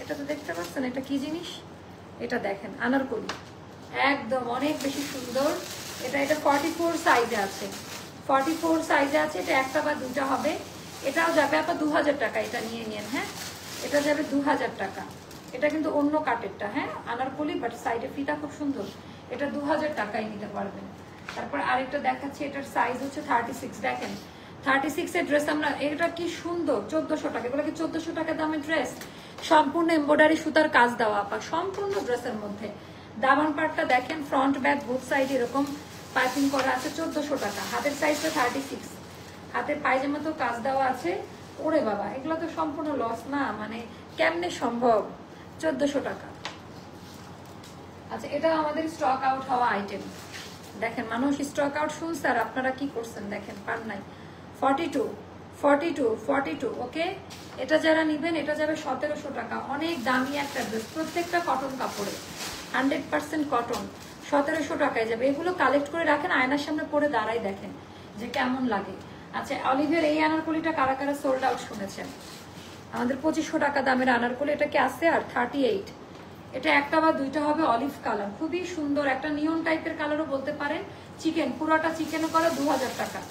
S1: এটা তো দেখতে পাচ্ছেন, এটা কি জিনিস, এটা দেখেন আনারকলি, একদম অনেক বেশি সুন্দর। এটা 44 সাইজে আছে, 44 সাইজে আছে। এটা একটা বা দুটা হবে। এটাও যাবে আপা 2000 টাকা, এটা নিয়ে নিন। হ্যাঁ এটা যাবে 2000 টাকা। এটা কিন্তু অন্য কাটেরটা, হ্যাঁ আনারকলি, বাট সাইডে ফিতা খুব সুন্দর। এটা 2000 টাকায় নিতে পারবেন। তারপর আরেকটা দেখাচ্ছি, এটার সাইজ হচ্ছে 36। দেখেন 36 এর ড্রেস আমরা, এটা কি সুন্দর, 1400 টাকা। এগুলো কি 1400 টাকা দামের ড্রেস? সম্পূর্ণ এমব্রয়ডারি সুতার কাজ দেওয়া আপা সম্পূর্ণ ড্রেসের মধ্যে। দামান পার্টটা দেখেন, ফ্রন্ট ব্যাক বোথ সাইড এরকম পাইপিং করা আছে, 1400 টাকা। হাতের সাইজটা 36, হাতের পায়জামা তো কাজ দেওয়া আছে। ওরে বাবা, এগুলো তো সম্পূর্ণ লস না, মানে কেমনে সম্ভব, 1400 টাকা। আচ্ছা এটা আমাদের স্টক আউট হওয়া আইটেম। দেখেন মানুষ স্টক আউট শুনছে আর আপনারা কি করছেন দেখেন, পান নাই। 42 ওকে। এটা যারা নিবেন এটা যাবে 1700 টাকা, অনেক দামি একটা ড্রেস, প্রত্যেকটা কটন কাপড়ে, 100% কটন, 1700 টাকায় যাবে। এগুলো কালেক্ট করে রাখেন, আয়নার সামনে পরে দাঁড়াই দেখেন যে কেমন লাগে। আচ্ছা অলিভের এই আনারকলিটা কারা কারা সোল্ড আউট শুনেছেন? আমাদের 2500 টাকা দামের আনারকলি, এটা কি আছে আর 38। এটা একটা বা দুইটা হবে অলিভ কালার, খুবই সুন্দর একটা নিয়ন টাইপের কালারও বলতে পারেন। চিকেন, পুরোটা চিকেনও করা, 2000 টাকা।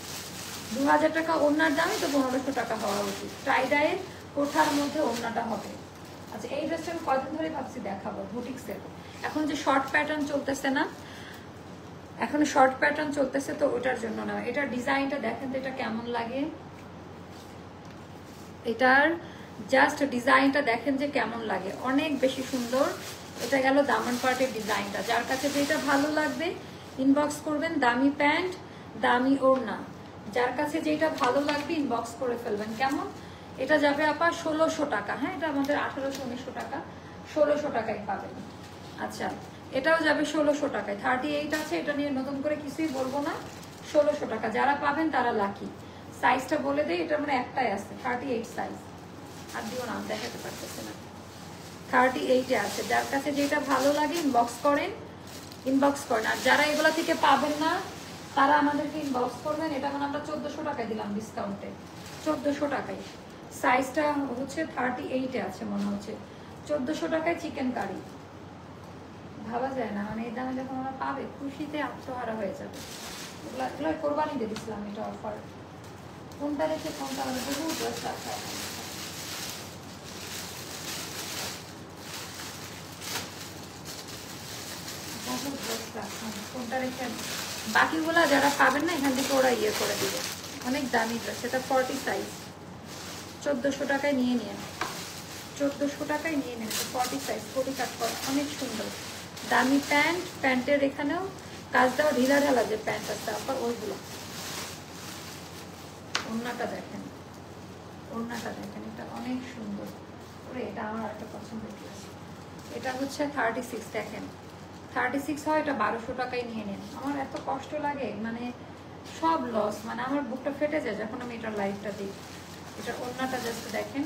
S1: 2000 টাকা ওড়নার দামই তো 1500 টাকা হওয়া উচিত। টাইডায়ের কোঠার মধ্যে ওড়নাটা হবে। আচ্ছা এই ড্রেসটা আমি কদিন ধরে ভাবছি দেখাবো, বুটিক্সের। এখন যে শর্ট প্যাটার্ন চলতেছে না, এখন শর্ট প্যাটার্ন চলতেছে তো ওটার জন্য না। এটার ডিজাইনটা দেখেন তো এটা কেমন লাগে, এটার জাস্ট ডিজাইনটা দেখেন যে কেমন লাগে, অনেক বেশি সুন্দর। এটা গেল দামান পার্টের ডিজাইনটা। যার কাছে যেটা ভালো লাগবে ইনবক্স করবেন, দামি প্যান্ট দামি ওড়না, যার কাছে যেটা ভালো লাগবে ইনবক্স করে ফেলবেন। কেমন, এটা যাবে আপা 1600 টাকা। হ্যাঁ এটা আমাদের 1800-1900 টাকা, 1600 টাকায় পাবেন। আচ্ছা এটাও যাবে 1600 টাকায়, 38 আছে। এটা নিয়ে নতুন করে কিছুই বলবো না, 1600 টাকা। যারা পাবেন তারা লাকি। সাইজটা বলে দেই, এটা মানে একটাই আছে 38 সাইজ, আর দিও না দেখাতে পারতেছে না, 38-এ আছে। যার কাছে যেটা ভালো লাগে ইনবক্স করেন, আর যারা এগুলা থেকে পাবেন না তারা আমাদেরকে ইনবক্স করবেন। এটা মানে আমরা 1400 টাকায় দিলাম ডিসকাউন্টে, 1400 টাকায়। সাইজটা হচ্ছে 38-এ আছে মনে হচ্ছে, 1400 টাকায় চিকেন কারি। ভাবা যায় না, মানে এই দামে যখন আমরা পাবে খুশিতে আত্মহারা হয়ে যাবে। এগুলো কোরবানি দিয়ে দিচ্ছিলাম, এটা অফার। কোনটা রেখে কোনটা, মানে বহু ড্রেস রাখা। কোনটা রেখে বাকিগুলা যারা পাবেন না এখান থেকে ওরা ইয়ে করে দিবে। অনেক দামি ড্রেস, এটা 40 সাইজ, 1400 টাকায় নিয়ে নিন, 1400 টাকায় নিয়ে নেন। 40 সাইজ, 40 কাট করা, অনেক সুন্দর দামি প্যান্ট। প্যান্টের এখানেও কাজ দেওয়া, ঢিলা ঢালা যে প্যান্ট আছে আবার ওইগুলো। ওড়নাটা দেখেন, ওড়নাটা দেখেন, এটা অনেক সুন্দর। ওরে এটা আমার একটা পছন্দের ড্রেস। এটা হচ্ছে 36, দেখেন 36 হয়, এটা 1200 টাকায় নিয়ে নেন। আমার এত কষ্ট লাগে, মানে সব লস, মানে আমার বুকটা ফেটে যায় যখন আমি এটার লাইফটা দিই। এটা ওড়নাটা জাস্ট দেখেন,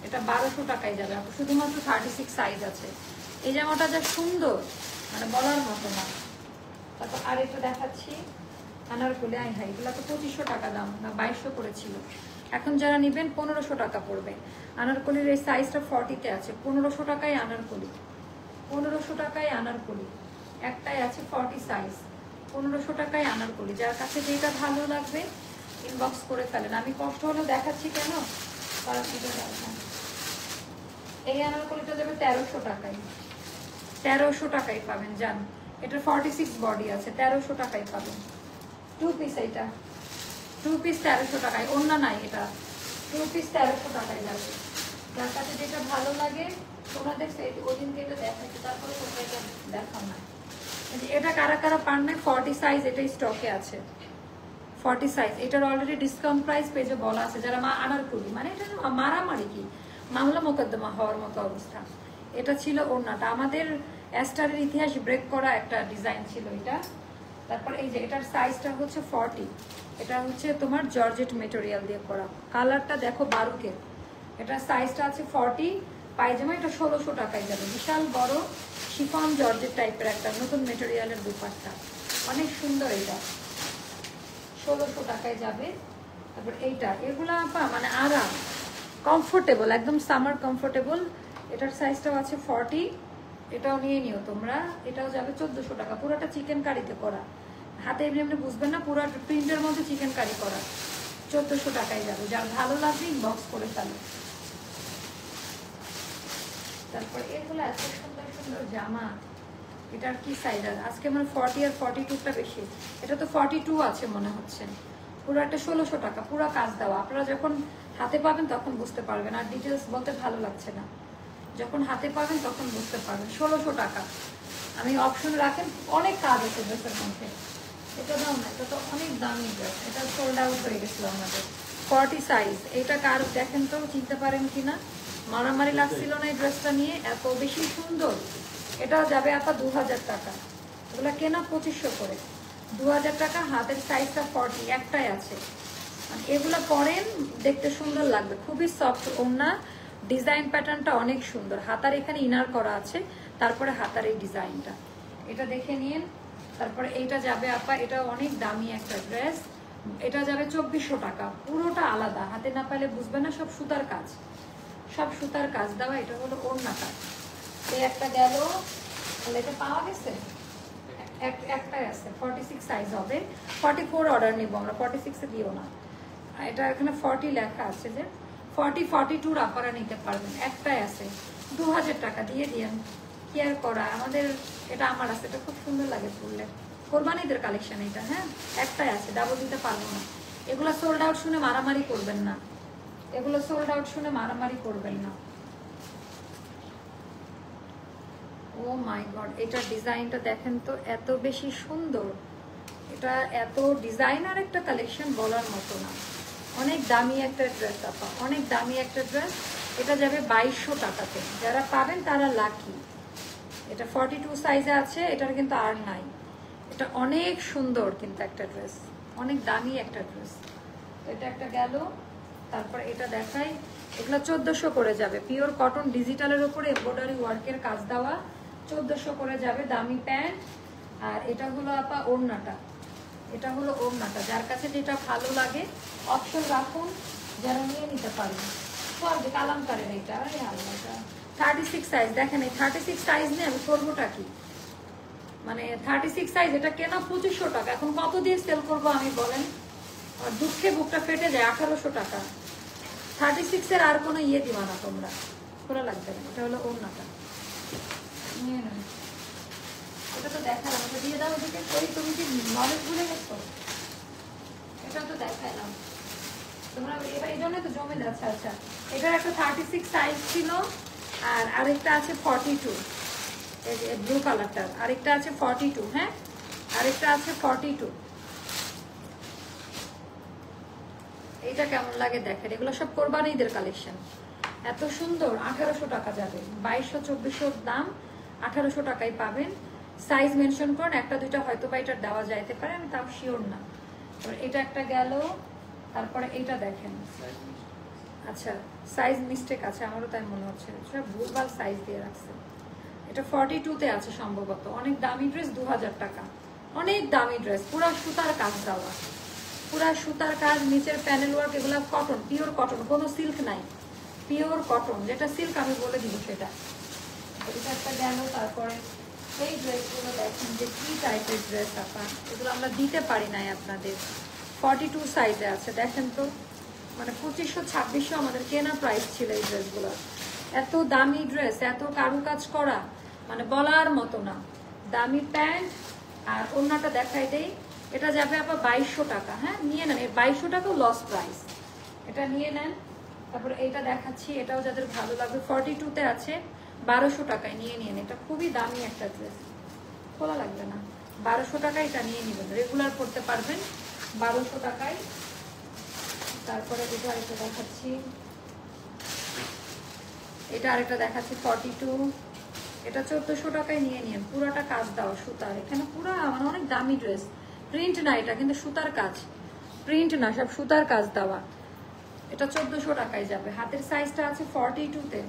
S1: এটা 1200 টাকায় যাবে, শুধুমাত্র 36 সাইজ আছে। এই জামাটা যা সুন্দর, মানে বলার মতো না। তারপর আরেকটা দেখাচ্ছি আনারকলি। হাই এগুলো তো 2500 টাকা দাম না, 2200 করেছিল। এখন যারা নেবেন 1500 টাকা পড়বে। আনারকলির এই সাইজটা 40-তে আছে, 1500 টাকায় আনারকলি, 1500 টাকায় আনারকলি। একটাই আছে 40 সাইজ, 1500 টাকায় আনারকলি। যার কাছে যেটা ভালো লাগবে ইনবক্স করে ফেলেন। আমি কষ্ট হলেও দেখাচ্ছি কেন, কারণ এটা দেখেন এই আনারকলিটা যাবে 1300 টাকায়, 1300 টাকায় পাবেন জান। এটা 46 বডি আছে, 1300 টাকায় পাবেন। 2 পিস, এটা 2 পিস 1300 টাকায়, অন্য নাই, এটা 2 পিস 1300 টাকায় যাবে। যার কাছে যেটা ভালো লাগে তোমরা দেখছো ওই দিনকে এটা দেখাচ্ছি, তারপরে তোমরা এটা দেখাও না। এটা কারা কারা পান না, 40 সাইজ এটা স্টকে আছে, 40 সাইজ। এটার অলরেডি ডিসকাউন্ট প্রাইস পেজে বলা আছে। যারা আনারকলি মানে এটা মারামারি কি মামলা মোকদ্দমা হওয়ার মতো অবস্থা। এটা ছিল ওড়নাটা, আমাদের অ্যাস্টারের ইতিহাস ব্রেক করা একটা ডিজাইন ছিল এটা। তারপর এই যে এটার সাইজটা হচ্ছে 40, এটা হচ্ছে তোমার জর্জেট মেটেরিয়াল দিয়ে করা। কালারটা দেখো বারুকের। এটার সাইজটা আছে 40, পায়জামা এটা 1600 টাকায় যাবে। বিশাল বড় শিফন জর্জেট টাইপের একটা নতুন মেটেরিয়ালের দুপাট্টা, অনেক সুন্দর। এটা 1600 টাকায় যাবে। তারপর এইটা, এগুলা মানে আরাম, কমফোর্টেবল, একদম সামার কমফোর্টেবল। এটার সাইজটাও আছে 40, এটাও নিয়ে নিও তোমরা। এটাও যাবে 1400 টাকা। পুরোটা চিকেন কারিতে করা, হাতে এমনি এমনি বুঝবেন না, পুরো প্রিন্টের মধ্যে চিকেন কারি করা, 1400 টাকায় যাবে। যার ভালো লাগবে ইনবক্স করে ফেলো। তারপর এগুলো এত সুন্দর সুন্দর জামা। এটার কি সাইজ আছে আজকে আমার 40 আর 42টা বেশি। এটা তো 42 আছে মনে হচ্ছে। পুরো একটা 1600 টাকা, পুরো কাজ দেওয়া। আপনারা যখন হাতে পাবেন তখন বুঝতে পারবেন, আর ডিটেলস বলতে ভালো লাগছে না। যখন হাতে পাবেন তখন বুঝতে পারবেন। 1600 টাকা। আমি অপশন রাখেন, অনেক কাজ আছে ড্রেসের মধ্যে। এটা দাও না, এটা তো অনেক দামি ড্রেস। এটা সোল্ড আউট হয়ে গেছিল আমাদের। 40 সাইজ। এটা কার দেখেন তো, চিনতে পারেন কিনা। মারামারি লাগছিল না এই ড্রেসটা নিয়ে, এত বেশি সুন্দর। এটা যাবে আপা 2000 টাকা। এগুলো কেনা 2500 করে, 2000 টাকা। হাতের সাইজটা 40, একটাই আছে। এগুলো পরেন, দেখতে সুন্দর লাগবে, খুবই সফট ওড়না। ডিজাইন প্যাটার্নটা অনেক সুন্দর। হাতার এখানে ইনার করা আছে, তারপরে হাতার এই ডিজাইনটা, এটা দেখে নিন। তারপরে এইটা যাবে আপা, এটা অনেক দামি একটা ড্রেস। এটা যাবে 2400 টাকা। পুরোটা আলাদা, হাতে না পাইলে বুঝবে না, সব সুতার কাজ, সব সুতার কাজ দেওয়া। এটা হলো ওড়নাটা। এই একটা গেল, এটা পাওয়া গেছে, একটাই আছে। 46 সাইজ হবে, 44 অর্ডার নিব আমরা, 46 এ দিও না। এটা এখানে 40 লেখা আছে, যে 40 42 আপনারা নিতে পারবেন। একটাই আছে, 2000 টাকা দিয়ে দিয়েন। কেয়ার করা আমাদের, এটা আমার আছে, এটা খুব সুন্দর লাগে পরলে। কোরবানিদের কালেকশন এটা। হ্যাঁ, একটাই আছে, ডাবল দিতে পারবো না। এগুলো সোল্ড আউট শুনে মারামারি করবেন না, এগুলো সোল্ড আউট শুনে মারামারি করবেন না। ও মাই গড, এটার ডিজাইনটা দেখেন তো, এত বেশি সুন্দর। এটা এত ডিজাইনার একটা কালেকশন বলার মতো না। অনেক দামি একটা ড্রেস আপা, অনেক দামি একটা ড্রেস। এটা যাবে 2200 টাকাতে। যারা পাবেন তারা লাকি। এটা 42 সাইজে আছে, এটার কিন্তু আর নাই। এটা অনেক সুন্দর কিন্তু একটা ড্রেস, অনেক দামি একটা ড্রেস। এটা একটা গেল। তারপর এটা দেখাই, এগুলো 1400 করে যাবে। পিওর কটন ডিজিটালের উপরে এমব্রয়ডারি ওয়ার্কের কাজ দেওয়া, 1400 করে যাবে। দামি প্যান্ট। আর এটা হলো আপা ওড়নাটা, এটা হলো ওড়নাটা। যার কাছে যেটা ভালো লাগে অপশন রাখুন, যারা নিয়ে নিতে পারবেন। সব যে কালামকারের এটা, আরে আল্লাহটা 36 সাইজ। দেখেন এই 36 সাইজ নিয়ে আমি করবোটা কি, মানে 36 সাইজ এটা কেনা 2500 টাকা। এখন কত দিয়ে সেল করবো আমি বলেন? আর দুঃখে বুকটা ফেটে যায়। 1800 টাকা। 36 এর আর কোনো ইয়ে দিবা না তোমরা, খোলা লাগবে না। এটা হলো ওড়নাটা, নিয়ে নেন। এটা তো দেখালাম, এটা দিয়ে দাও ওদিকে। ওই তুমি কি নলেজ ভুলে গেছো? এটা তো দেখালাম তোমরা, এবার এই জন্য তো জমে যাচ্ছে। আচ্ছা, এটার একটা 36 সাইজ ছিল, আর আরেকটা আছে 42, এই যে ব্লু কালারটার আরেকটা আছে 42। হ্যাঁ, আরেকটা আছে 42। এইটা কেমন লাগে দেখেন। এগুলো সব কোরবানিদের কালেকশন, এত সুন্দর। 1800 টাকা যাবে। 2200 2400 দাম, 1800 টাকায় পাবেন। সাইজ মেনশন করুন, একটা দুইটা হয়তো বা এটা দেওয়া যাইতে পারে, আমি তাও শিওর না। এটা একটা গেল। তারপরে এইটা দেখেন, আচ্ছা সাইজ মিস্টেক আছে, আমারও তাই মনে হচ্ছে, ভুলভাল সাইজ দিয়ে রাখছে। এটা 42-তে আছে সম্ভবত। অনেক দামি ড্রেস, 2000 টাকা। অনেক দামি ড্রেস, পুরা সুতার কাজ দেওয়া, পুরা সুতার কাজ, নিচের প্যানেল ওয়ার্ক। এগুলো কটন, পিওর কটন, কোনো সিল্ক নাই, পিওর কটন। যেটা সিল্ক আমি বলে দিব সেটা। এটা একটা গেল। তারপরে এই ড্রেসগুলো দেখেন যে কি টাইপের ড্রেস আপা, এগুলো আমরা দিতে পারি নাই আপনাদের। 42 সাইজে আছে, দেখেন তো, মানে 2500-2600 আমাদের কেনা প্রাইস ছিল এই ড্রেসগুলো। এত দামি ড্রেস, এত কারুকাজ করা, মানে বলার মতো না। দামি প্যান্ট আর ওড়নাটা দেখাই দেই, এটা যাবে আবার 2200 টাকা। হ্যাঁ, নিয়ে নেন, এই 2200 টাকাও লস প্রাইস, এটা নিয়ে নেন। তারপরে এইটা দেখাচ্ছি, এটাও যাদের ভালো লাগবে, 42-তে আছে, 1200 টাকায় নিয়ে নিন। এটা খুবই দামি একটা ড্রেস, খোলা লাগবে না, 1200 টাকায় এটা নিয়ে নেবেন, রেগুলার পড়তে পারবেন 1200 টাকায়। তারপরে এটা আরেকটা দেখাচ্ছি, এটা আরেকটা দেখাচ্ছি 42, এটা 1400 টাকায় নিয়ে নিন। পুরাটা কাজ দেওয়া সুতার, এখানে পুরা মানে অনেক দামি ড্রেস, প্রিন্ট না এটা, কিন্তু সুতার কাজ, প্রিন্ট না, সব সুতার কাজ দেওয়া। এটা 1400 টাকায় যাবে। হাতের সাইজটা আছে 42-তে,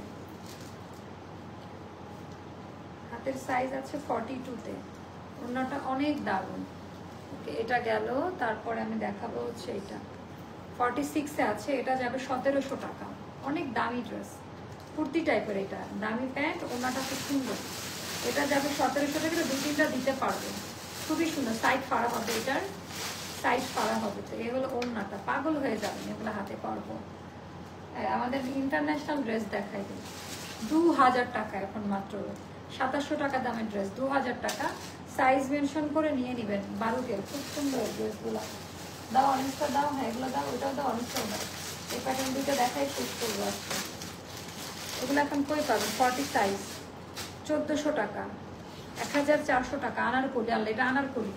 S1: হাতের সাইজ আছে 42-তে। ওড়নাটা অনেক দারুণ। ওকে, এটা গেল। তারপরে আমি দেখাবো হচ্ছে এটা 46-এ আছে, এটা যাবে 1700 টাকা। অনেক দামি ড্রেস, কুর্তি টাইপের, এটা দামি প্যান্ট, ওড়নাটা খুব সুন্দর। এটা যাবে 1700 টাকা, 2-3টা দিতে পারবে, খুবই সুন্দর। সাইড ফাড়া হবে, এটার সাইড ফাড়া হবে। তো এগুলো ওড়নাটা পাগল হয়ে যাবেন এগুলো হাতে পারবো। আমাদের ইন্টারন্যাশনাল ড্রেস দেখাই দিই, 2000 টাকা এখন মাত্র। 2700 টাকা দামের ড্রেস, 2000 টাকা। সাইজ মেনশন করে নিয়ে নেবেন। 12 খুব সুন্দর ড্রেসগুলো। দাও অনেকটা দাও, হ্যাঁ এগুলো দাও, ওইটাও দাও, অনেকটাও দাও। এই প্যাটার্ন দুটো দেখাই শেষ করবো আজকে। এগুলো এখন কই পাবেন? 40 সাইজ, 1400 টাকা, 1400 টাকা। আনারকলি, আল্লাহ এটা আনারকলি,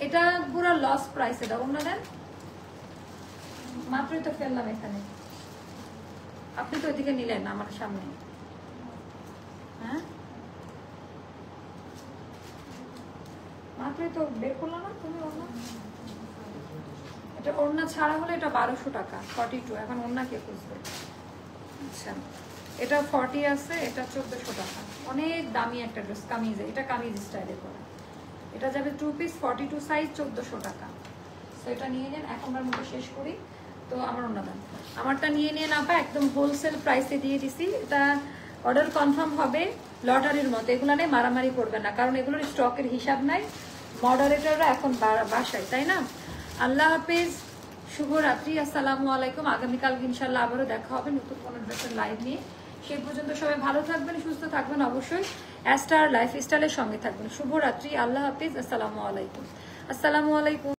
S1: এটা পুরো লস প্রাইসে দাও না দেন, মাত্রই তো ফেললাম এখানে। আপনি তো ওইদিকে নিলেন আমার সামনে, হ্যাঁ মাত্রই তো বের করলো না তুমি ওড়না। এটা ওড়না ছাড়া হলে এটা 1200 টাকা, 42। এখন ওড়না কে খুঁজবে? আচ্ছা, এটা 40 আছে, এটা 1400 টাকা। অনেক দামি একটা ড্রেস, কামিজে, এটা কামিজ স্টাইলে করা। এটা যাবে 2 পিস, 42 সাইজ, 1400 টাকা। তো এটা নিয়ে নেন, এখনকার মতো শেষ করি। তো আমার ওড়না দাম, আমারটা নিয়ে নিয়ে না পা, একদম হোলসেল প্রাইসে দিয়ে দিছি। এটা অর্ডার কনফার্ম হবে লটারির মতো, এগুলো নিয়ে মারামারি করবে না, কারণ এগুলোর স্টকের হিসাব নাই। মডারেটররা এখন বাসায়, তাই না? আল্লাহ হাফিজ, শুভরাত্রি, আসসালামু আলাইকুম। আগামীকাল ইনশাল্লাহ আবারও দেখা হবে নতুন কোনো ড্রেসের লাইভ নিয়ে। সেই পর্যন্ত সবাই ভালো থাকবেন, সুস্থ থাকবেন, অবশ্যই অ্যাস্টার লাইফস্টাইলের সঙ্গে থাকবেন। শুভরাত্রি, আল্লাহ হাফিজ, আসসালামু আলাইকুম। আসসালামু আলাইকুম।